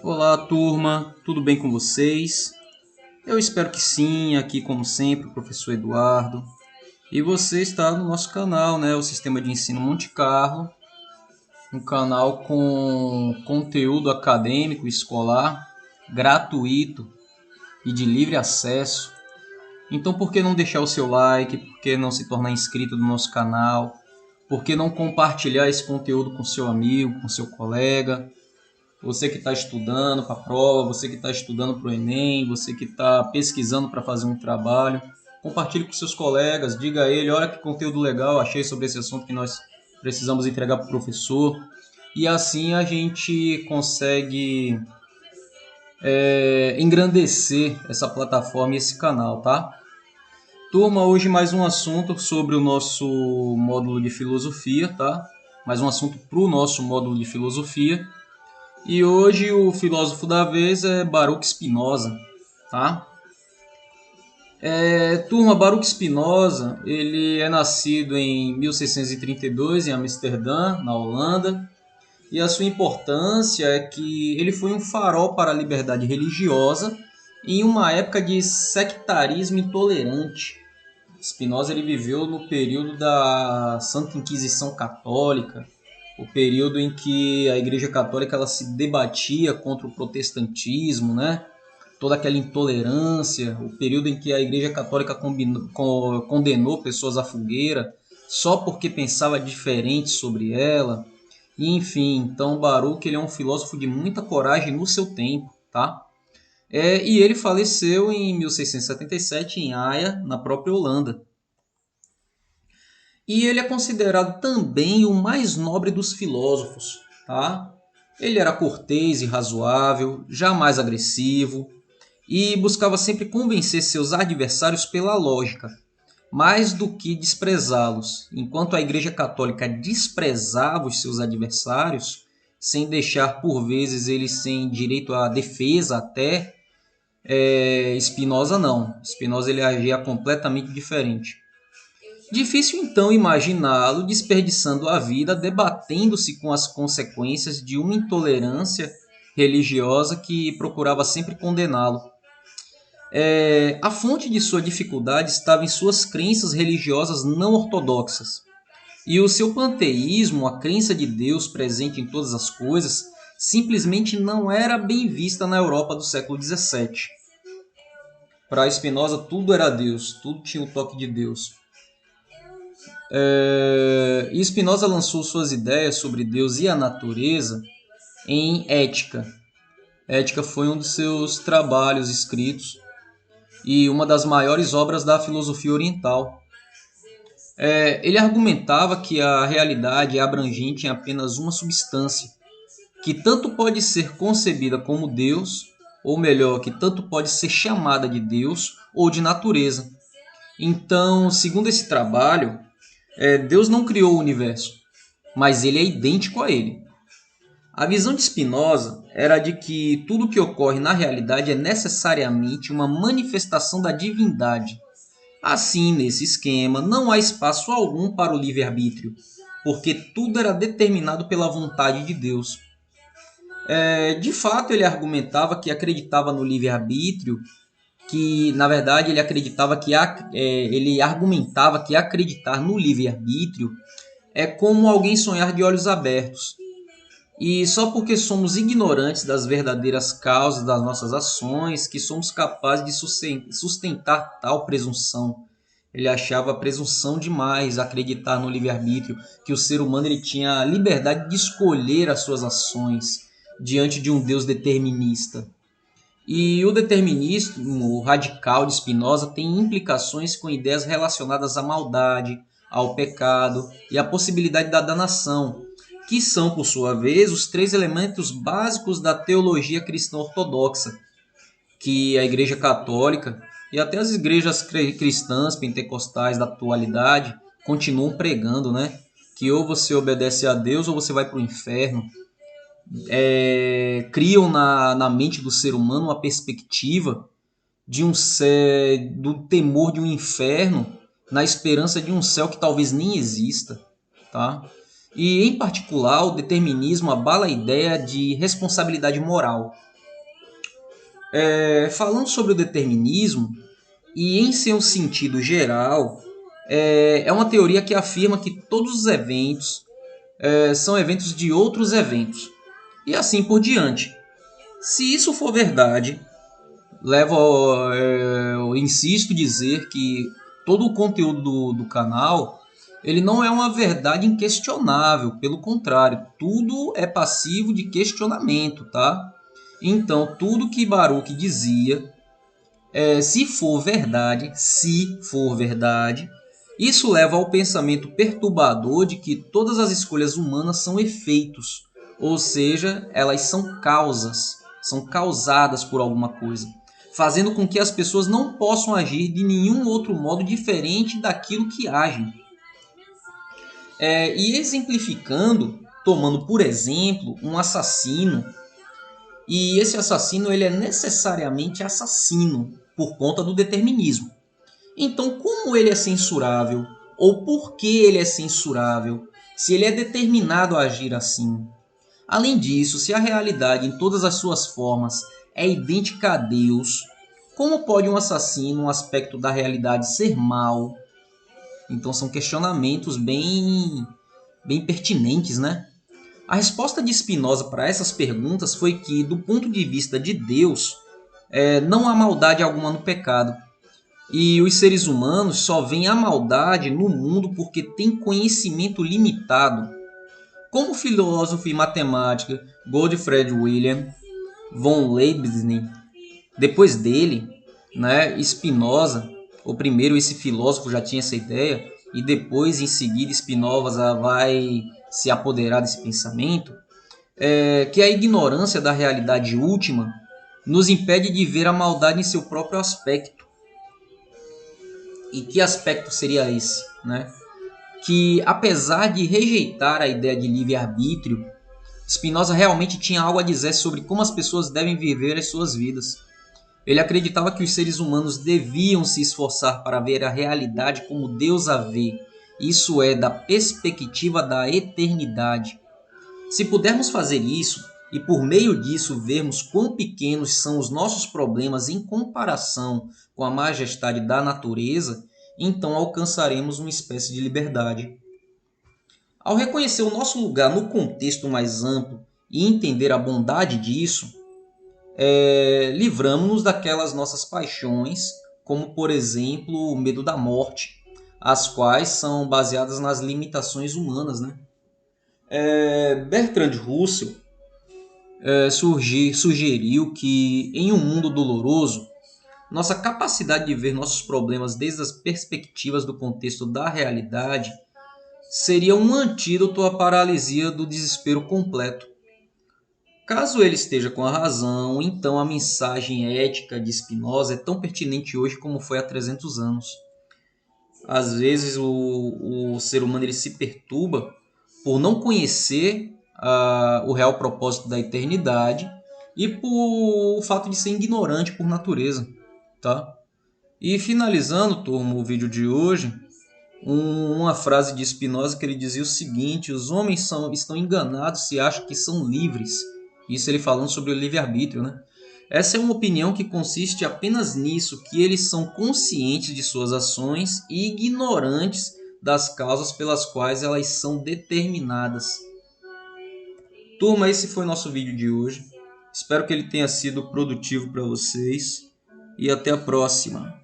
Olá, turma, tudo bem com vocês? Eu espero que sim, aqui como sempre, o professor Eduardo. E você está no nosso canal, né, o Sistema de Ensino Monte Carlo, um canal com conteúdo acadêmico escolar, gratuito e de livre acesso. Então, por que não deixar o seu like? Por que não se tornar inscrito no nosso canal? Por que não compartilhar esse conteúdo com seu amigo, com seu colega? Você que está estudando para a prova, você que está estudando para o Enem, você que está pesquisando para fazer um trabalho, compartilhe com seus colegas, diga a ele, olha que conteúdo legal achei sobre esse assunto que nós precisamos entregar para o professor. E assim a gente consegue engrandecer essa plataforma e esse canal, tá? Turma, hoje mais um assunto sobre o nosso módulo de filosofia, tá? Mais um assunto para o nosso módulo de filosofia. E hoje o filósofo da vez é Baruch Spinoza, tá? Turma, Baruch Spinoza, ele é nascido em 1632 em Amsterdã, na Holanda, e a sua importância é que ele foi um farol para a liberdade religiosa em uma época de sectarismo intolerante. Spinoza ele viveu no período da Santa Inquisição Católica, o período em que a Igreja Católica ela se debatia contra o protestantismo, né? Toda aquela intolerância, o período em que a Igreja Católica condenou pessoas à fogueira só porque pensava diferente sobre ela. E, enfim, então Baruch ele é um filósofo de muita coragem no seu tempo, tá? E ele faleceu em 1677 em Haia, na própria Holanda. E ele é considerado também o mais nobre dos filósofos, tá? Ele era cortês e razoável, jamais agressivo, e buscava sempre convencer seus adversários pela lógica, mais do que desprezá-los. Enquanto a Igreja Católica desprezava os seus adversários, sem deixar por vezes eles sem direito à defesa até, Spinoza não. Spinoza ele agia completamente diferente. Difícil então imaginá-lo desperdiçando a vida debatendo-se com as consequências de uma intolerância religiosa que procurava sempre condená-lo. A fonte de sua dificuldade estava em suas crenças religiosas não ortodoxas. E o seu panteísmo, a crença de Deus presente em todas as coisas, simplesmente não era bem vista na Europa do século XVII. Para Spinoza, tudo era Deus, tudo tinha o toque de Deus. E Spinoza lançou suas ideias sobre Deus e a natureza em Ética. Ética foi um dos seus trabalhos escritos e uma das maiores obras da filosofia oriental. Ele argumentava que a realidade é abrangente em apenas uma substância, que tanto pode ser concebida como Deus, ou melhor, que tanto pode ser chamada de Deus ou de natureza. Então, segundo esse trabalho, Deus não criou o universo, mas ele é idêntico a ele. A visão de Spinoza era de que tudo que ocorre na realidade é necessariamente uma manifestação da divindade. Assim, nesse esquema, não há espaço algum para o livre-arbítrio, porque tudo era determinado pela vontade de Deus. De fato, ele argumentava que acreditava no livre-arbítrio, que na verdade ele argumentava que acreditar no livre-arbítrio é como alguém sonhar de olhos abertos. E só porque somos ignorantes das verdadeiras causas das nossas ações que somos capazes de sustentar tal presunção. Ele achava a presunção demais acreditar no livre-arbítrio, que o ser humano ele tinha a liberdade de escolher as suas ações diante de um Deus determinista. E o determinismo radical de Spinoza tem implicações com ideias relacionadas à maldade, ao pecado e à possibilidade da danação, que são, por sua vez, os três elementos básicos da teologia cristã ortodoxa, que a Igreja Católica e até as igrejas cristãs pentecostais da atualidade continuam pregando, né? Que ou você obedece a Deus ou você vai para o inferno. Criam na mente do ser humano uma perspectiva de do temor de um inferno na esperança de um céu que talvez nem exista, tá? E, em particular, o determinismo abala a ideia de responsabilidade moral. Falando sobre o determinismo, e em seu sentido geral, é uma teoria que afirma que todos os eventos são eventos de outros eventos, e assim por diante. Se isso for verdade, eu insisto em dizer que todo o conteúdo do canal ele não é uma verdade inquestionável, pelo contrário, tudo é passivo de questionamento, tá? Então, tudo que Baruch dizia, se for verdade, isso leva ao pensamento perturbador de que todas as escolhas humanas são efeitos, ou seja, elas são causas, são causadas por alguma coisa, fazendo com que as pessoas não possam agir de nenhum outro modo diferente daquilo que agem. E exemplificando, tomando por exemplo um assassino, e esse assassino ele é necessariamente assassino por conta do determinismo. Então, como ele é censurável? Ou por que ele é censurável? Se ele é determinado a agir assim? Além disso, se a realidade em todas as suas formas é idêntica a Deus, como pode um assassino, um aspecto da realidade, ser mal? Então são questionamentos bem pertinentes, né? A resposta de Spinoza para essas perguntas foi que, do ponto de vista de Deus, não há maldade alguma no pecado. E os seres humanos só veem a maldade no mundo porque têm conhecimento limitado. Como o filósofo e matemático Gottfried Wilhelm von Leibniz, depois dele, né, Spinoza, o primeiro esse filósofo já tinha essa ideia, e depois em seguida Spinoza vai se apoderar desse pensamento, que a ignorância da realidade última nos impede de ver a maldade em seu próprio aspecto. E que aspecto seria esse? Né? Que apesar de rejeitar a ideia de livre-arbítrio, Spinoza realmente tinha algo a dizer sobre como as pessoas devem viver as suas vidas. Ele acreditava que os seres humanos deviam se esforçar para ver a realidade como Deus a vê, isso é, da perspectiva da eternidade. Se pudermos fazer isso, e por meio disso vermos quão pequenos são os nossos problemas em comparação com a majestade da natureza, então alcançaremos uma espécie de liberdade. Ao reconhecer o nosso lugar no contexto mais amplo e entender a bondade disso, livramos-nos daquelas nossas paixões, como por exemplo o medo da morte, as quais são baseadas nas limitações humanas, né? Bertrand Russell sugeriu que em um mundo doloroso, nossa capacidade de ver nossos problemas desde as perspectivas do contexto da realidade seria um antídoto à paralisia do desespero completo. Caso ele esteja com a razão, então a mensagem ética de Spinoza é tão pertinente hoje como foi há 300 anos. Às vezes o ser humano ele se perturba por não conhecer o real propósito da eternidade e por o fato de ser ignorante por natureza. Tá? E finalizando, turma, o vídeo de hoje, uma frase de Spinoza que ele dizia o seguinte: os homens estão enganados se acham que são livres. Isso ele falando sobre o livre-arbítrio, né? Essa é uma opinião que consiste apenas nisso, que eles são conscientes de suas ações e ignorantes das causas pelas quais elas são determinadas. Turma, esse foi nosso vídeo de hoje. Espero que ele tenha sido produtivo para vocês e até a próxima.